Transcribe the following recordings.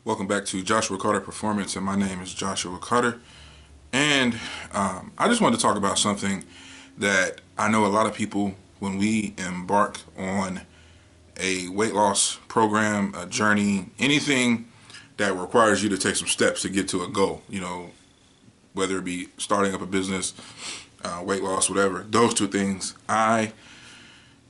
Welcome back to Joshua Carter Performance, and my name is Joshua Carter. And I just wanted to talk about something that I know a lot of people, when we embark on a weight loss program, a journey, anything that requires you to take some steps to get to a goal, whether it be starting up a business, weight loss, whatever, those two things I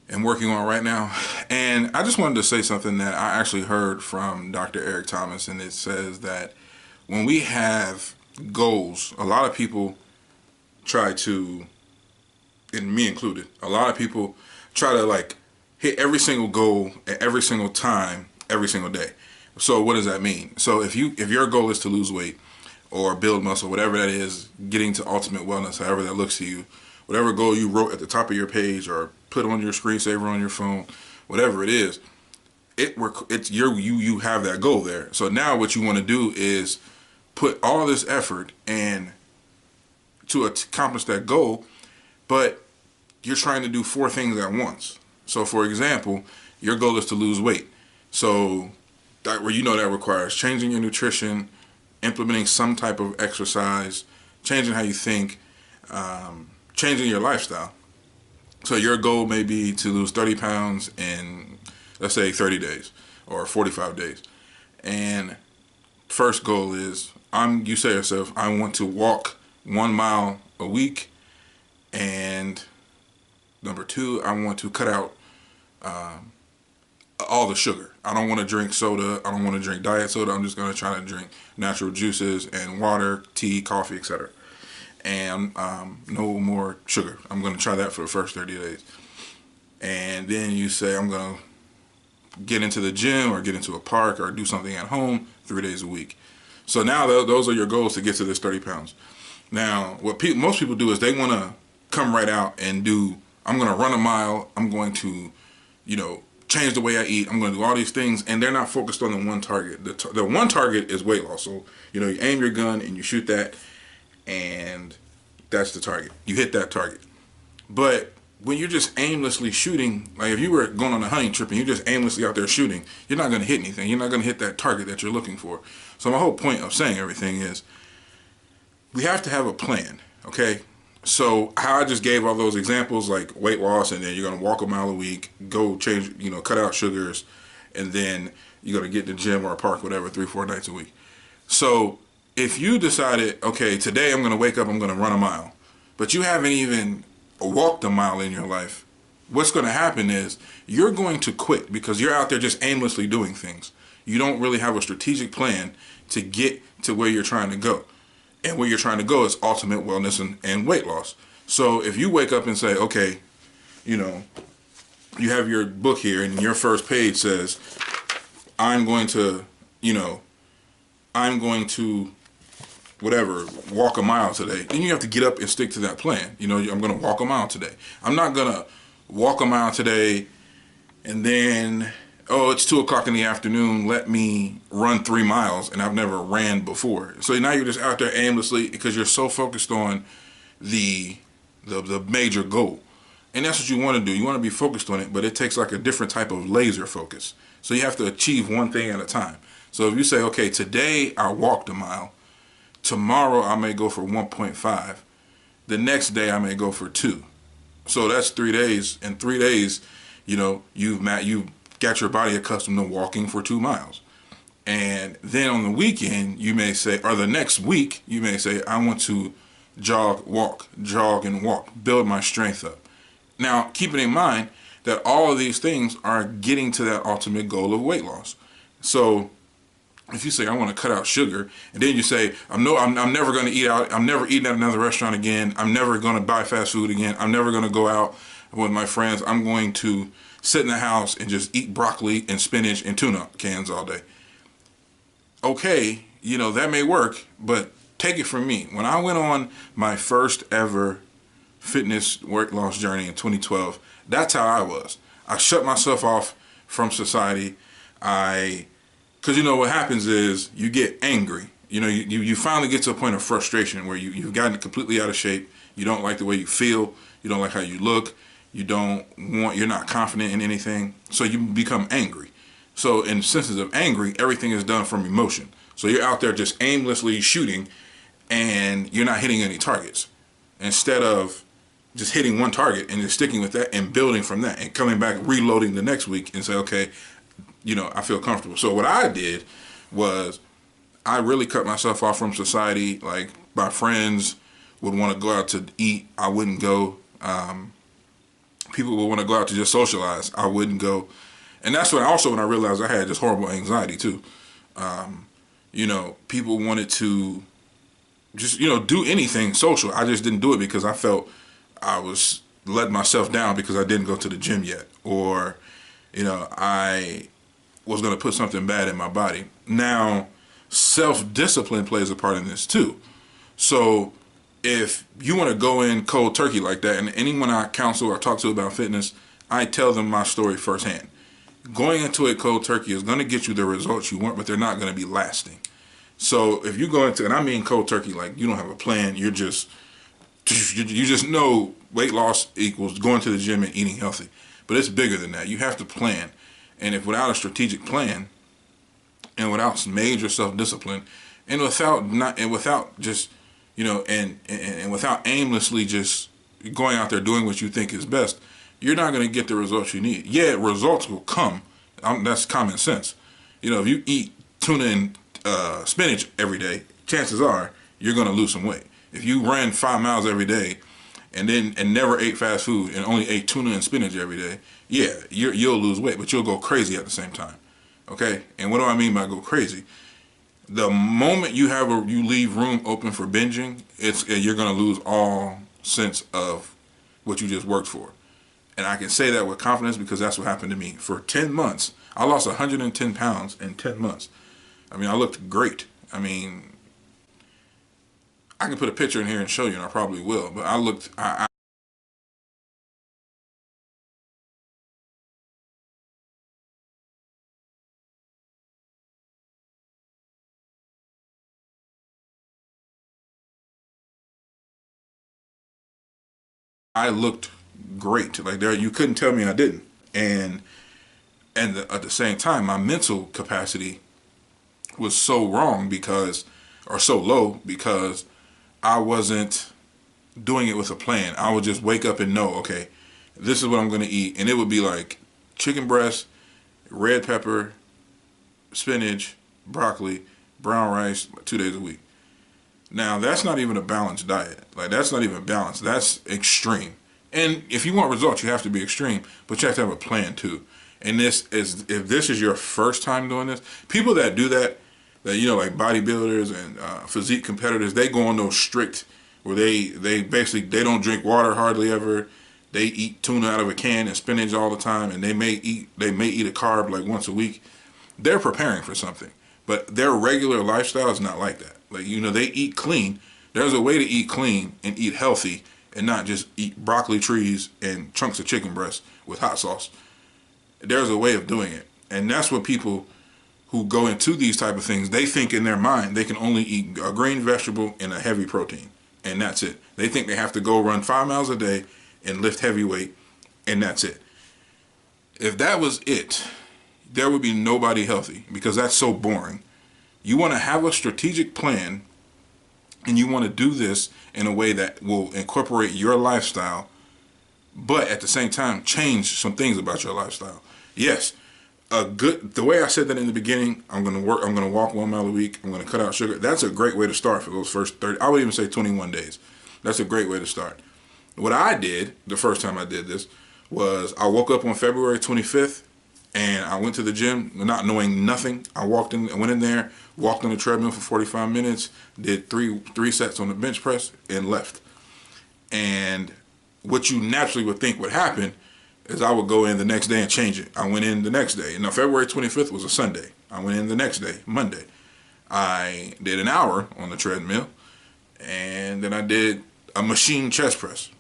am working on right now. And I just wanted to say something that I actually heard from Dr. Eric Thomas, and it says that when we have goals, a lot of people try to, and me included, a lot of people try to hit every single goal at every single time, every single day. So what does that mean? So if your goal is to lose weight or build muscle, whatever that is, getting to ultimate wellness, however that looks to you, whatever goal you wrote at the top of your page or put on your screensaver on your phone, whatever it is, you have that goal there. So now what you want to do is put all this effort and to accomplish that goal, but you're trying to do four things at once. So for example, your goal is to lose weight. So that requires changing your nutrition, implementing some type of exercise, changing how you think, changing your lifestyle. So your goal may be to lose 30 pounds in, let's say, 30 days or 45 days. And first goal is, you say to yourself, I want to walk 1 mile a week. And number two, I want to cut out all the sugar. I don't want to drink soda. I don't want to drink diet soda. I'm just going to try to drink natural juices and water, tea, coffee, etc. And no more sugar. I'm going to try that for the first 30 days. And then you say, I'm going to get into the gym or get into a park or do something at home 3 days a week. So now those are your goals to get to this 30 pounds. Now, what most people do is they want to come right out and do, I'm going to run a mile. I'm going to, change the way I eat. I'm going to do all these things. And they're not focused on the one target. The one target is weight loss. So, you aim your gun and you shoot that. And that's the target. You hit that target. But when you're just aimlessly shooting, like if you were going on a hunting trip and you're just aimlessly out there shooting, you're not going to hit anything. You're not going to hit that target that you're looking for. So my whole point of saying everything is we have to have a plan, okay? So how I just gave all those examples, like weight loss, and then you're going to walk a mile a week, go change, cut out sugars, and then you're going to get to the gym or a park, whatever, 3-4 nights a week. So if you decided, okay, today I'm going to wake up, I'm going to run a mile, but you haven't even walked a mile in your life, what's going to happen is you're going to quit because you're out there just aimlessly doing things. You don't really have a strategic plan to get to where you're trying to go. And where you're trying to go is ultimate wellness and weight loss. So if you wake up and say, okay, you have your book here and your first page says, I'm going to whatever, walk a mile today. Then you have to get up and stick to that plan. I'm going to walk a mile today. I'm not going to walk a mile today and then, oh, it's 2 o'clock in the afternoon, let me run 3 miles, and I've never ran before. So now you're just out there aimlessly because you're so focused on the major goal. And that's what you want to do. You want to be focused on it, but it takes like a different type of laser focus. So you have to achieve one thing at a time. So if you say, okay, today I walked a mile, tomorrow I may go for 1.5, the next day I may go for 2. So that's 3 days. In 3 days, you've got your body accustomed to walking for 2 miles. And then on the weekend, you may say, or the next week, you may say, I want to jog and walk, build my strength up. Now, keeping in mind that all of these things are getting to that ultimate goal of weight loss. So if you say, I want to cut out sugar, and then you say, I'm never going to eat out, I'm never eating at another restaurant again, I'm never going to buy fast food again, I'm never going to go out with my friends, I'm going to sit in the house and just eat broccoli and spinach and tuna cans all day. Okay, that may work, but take it from me. When I went on my first ever fitness weight loss journey in 2012, that's how I was. I shut myself off from society. Because what happens is you get angry. You finally get to a point of frustration where you've gotten completely out of shape. You don't like the way you feel. You don't like how you look. You're not confident in anything. So you become angry. So in senses of angry, everything is done from emotion. So you're out there just aimlessly shooting and you're not hitting any targets. Instead of just hitting one target and just sticking with that and building from that and coming back, reloading the next week and say, okay, I feel comfortable. So what I did was I really cut myself off from society. Like my friends would want to go out to eat, I wouldn't go. People would want to go out to just socialize, I wouldn't go. And that's when I realized I had just horrible anxiety too. People wanted to just, do anything social. I just didn't do it because I felt I was letting myself down because I didn't go to the gym yet. Or, I was going to put something bad in my body. Now, self-discipline plays a part in this too. So if you want to go in cold turkey like that, and anyone I counsel or talk to about fitness, I tell them my story firsthand. Going into a cold turkey is going to get you the results you want, but they're not going to be lasting. So if you go into, and I mean cold turkey, like you don't have a plan, you just know weight loss equals going to the gym and eating healthy. But it's bigger than that. You have to plan. And if without a strategic plan and without major self-discipline and without just, and without aimlessly just going out there doing what you think is best, you're not going to get the results you need. Yeah, results will come. That's common sense. If you eat tuna and spinach every day, chances are you're going to lose some weight. If you ran 5 miles every day and never ate fast food and only ate tuna and spinach every day, yeah, you'll lose weight, but you'll go crazy at the same time. Okay? And what do I mean by go crazy? The moment you leave room open for binging, you're going to lose all sense of what you just worked for. And I can say that with confidence because that's what happened to me. For 10 months, I lost 110 pounds in 10 months. I mean, I looked great. I mean, I can put a picture in here and show you, and I probably will. But I looked great. Like you couldn't tell me I didn't. And at the same time, my mental capacity was so so low because I wasn't doing it with a plan. I would just wake up and know, okay, this is what I'm going to eat. And it would be like chicken breast, red pepper, spinach, broccoli, brown rice, 2 days a week. Now, that's not even a balanced diet. Like, that's not even balanced. That's extreme. And if you want results, you have to be extreme, but you have to have a plan too. And if this is your first time doing this, people that do that like bodybuilders and physique competitors, they go on those strict where they basically they don't drink water hardly ever. They eat tuna out of a can and spinach all the time, and they may eat a carb like once a week. They're preparing for something, but their regular lifestyle is not like that. Like they eat clean. There's a way to eat clean and eat healthy and not just eat broccoli trees and chunks of chicken breast with hot sauce. There's a way of doing it, and that's what people who go into these type of things, they think in their mind they can only eat a green vegetable and a heavy protein, and that's it. They think they have to go run 5 miles a day and lift heavy weight, and that's it. If that was it, there would be nobody healthy because that's so boring. You want to have a strategic plan, and you want to do this in a way that will incorporate your lifestyle, but at the same time change some things about your lifestyle. Yes, the way I said that in the beginning, I'm going to walk 1 mile a week, I'm going to cut out sugar. That's a great way to start for those first 30, I would even say 21 days. That's a great way to start. What I did the first time I did this was I woke up on February 25th and I went to the gym not knowing nothing. I went in there, walked on the treadmill for 45 minutes, did three sets on the bench press and left. And what you naturally would think would happen is I would go in the next day and change it. I went in the next day. Now, February 25th was a Sunday. I went in the next day, Monday. I did an hour on the treadmill, and then I did a machine chest press.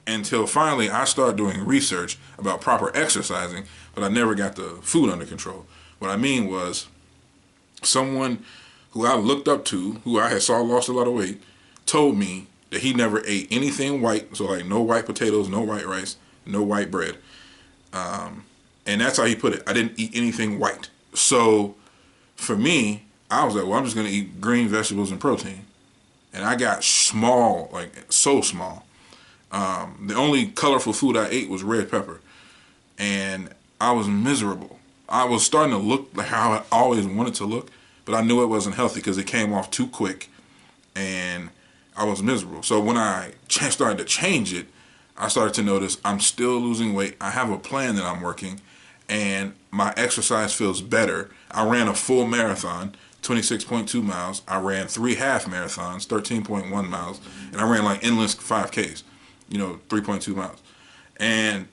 Until finally I started doing research about proper exercising, but I never got the food under control. What I mean was someone who I looked up to, who I had saw lost a lot of weight, told me that he never ate anything white, so like no white potatoes, no white rice, no white bread. And And that's how he put it. I didn't eat anything white. So for me, I was like, well, I'm just going to eat green vegetables and protein. And I got small, like so small. The only colorful food I ate was red pepper. And I was miserable. I was starting to look like how I always wanted to look, but I knew it wasn't healthy because it came off too quick. And I was miserable. So when I started to change it, I started to notice I'm still losing weight. I have a plan that I'm working, and my exercise feels better. I ran a full marathon, 26.2 miles. I ran 3 half marathons, 13.1 miles, and I ran like endless 5Ks, 3.2 miles. And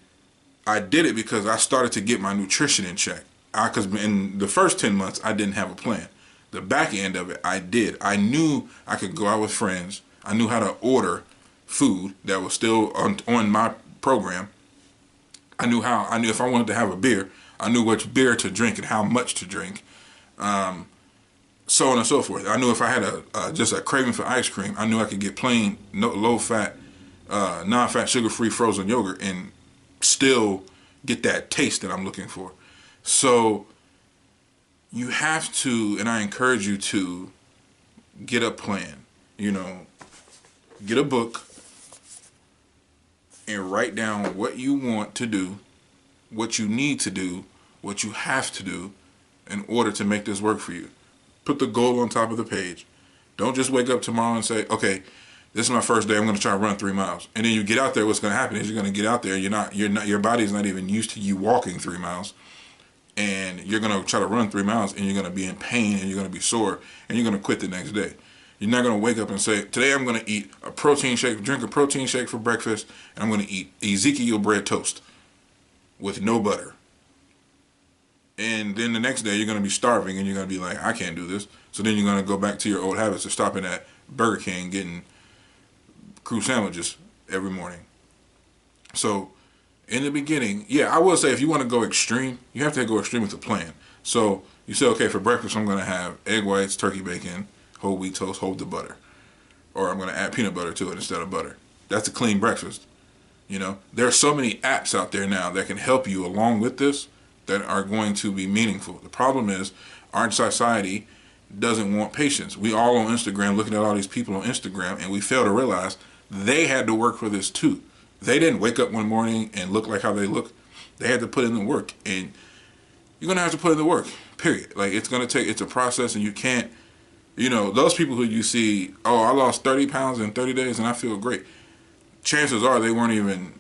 I did it because I started to get my nutrition in check. Because in the first 10 months, I didn't have a plan. The back end of it, I did. I knew I could go out with friends. I knew how to order food that was still on my program. I knew if I wanted to have a beer, I knew which beer to drink and how much to drink, so on and so forth. I knew if I had just a craving for ice cream, I knew I could get plain, low-fat, non-fat, sugar-free frozen yogurt and still get that taste that I'm looking for. So you have to, and I encourage you to get a plan, get a book and write down what you want to do, what you need to do, what you have to do in order to make this work for you. Put the goal on top of the page. Don't just wake up tomorrow and say, okay, this is my first day, I'm going to try to run 3 miles. And then you get out there, what's going to happen is you're going to get out there, your body's not even used to you walking 3 miles. And you're going to try to run 3 miles and you're going to be in pain and you're going to be sore and you're going to quit the next day. You're not going to wake up and say, today I'm going to eat a protein shake, drink a protein shake for breakfast, and I'm going to eat Ezekiel bread toast with no butter. And then the next day you're going to be starving and you're going to be like, I can't do this. So then you're going to go back to your old habits of stopping at Burger King getting crew sandwiches every morning. So in the beginning, yeah, I will say if you want to go extreme, you have to go extreme with a plan. So you say, okay, for breakfast I'm going to have egg whites, turkey bacon, whole wheat toast, hold the butter. Or I'm going to add peanut butter to it instead of butter. That's a clean breakfast. There are so many apps out there now that can help you along with this that are going to be meaningful. The problem is our society doesn't want patience. We all on Instagram looking at all these people on Instagram and we fail to realize they had to work for this too. They didn't wake up one morning and look like how they look. They had to put in the work, and you're going to have to put in the work, period. Like it's a process, and you can't, those people who you see, oh, I lost 30 pounds in 30 days and I feel great. Chances are they weren't even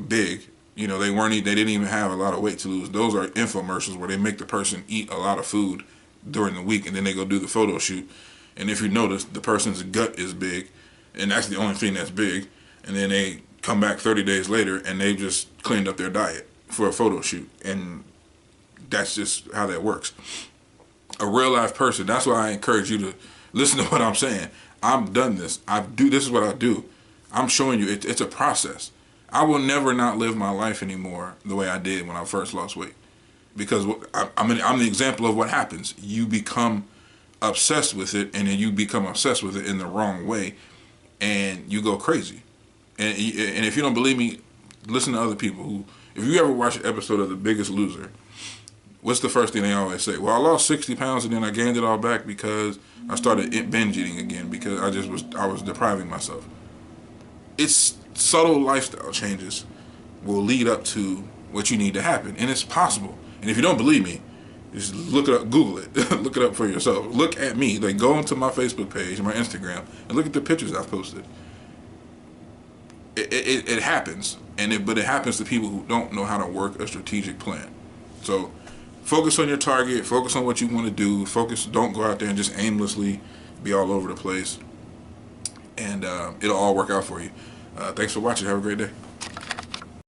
big. They didn't even have a lot of weight to lose. Those are infomercials where they make the person eat a lot of food during the week and then they go do the photo shoot. And if you notice, the person's gut is big and that's the only thing that's big. And then they come back 30 days later and they just cleaned up their diet for a photo shoot. And that's just how that works. A real life person, that's why I encourage you to listen to what I'm saying. I've done this. This is what I do. I'm showing you it's a process. I will never not live my life anymore the way I did when I first lost weight. Because I'm the example of what happens. You become obsessed with it, and then you become obsessed with it in the wrong way, and you go crazy. And if you don't believe me, listen to other people who, if you ever watch an episode of The Biggest Loser, what's the first thing they always say? Well, I lost 60 pounds and then I gained it all back because I started binge eating again because I was depriving myself. It's subtle lifestyle changes will lead up to what you need to happen, and it's possible. And if you don't believe me, just look it up, Google it, look it up for yourself. Look at me, go onto my Facebook page, my Instagram, and look at the pictures I've posted. It happens, but it happens to people who don't know how to work a strategic plan. So focus on your target, focus on what you want to do, don't go out there and just aimlessly be all over the place, and it'll all work out for you. Thanks for watching. Have a great day.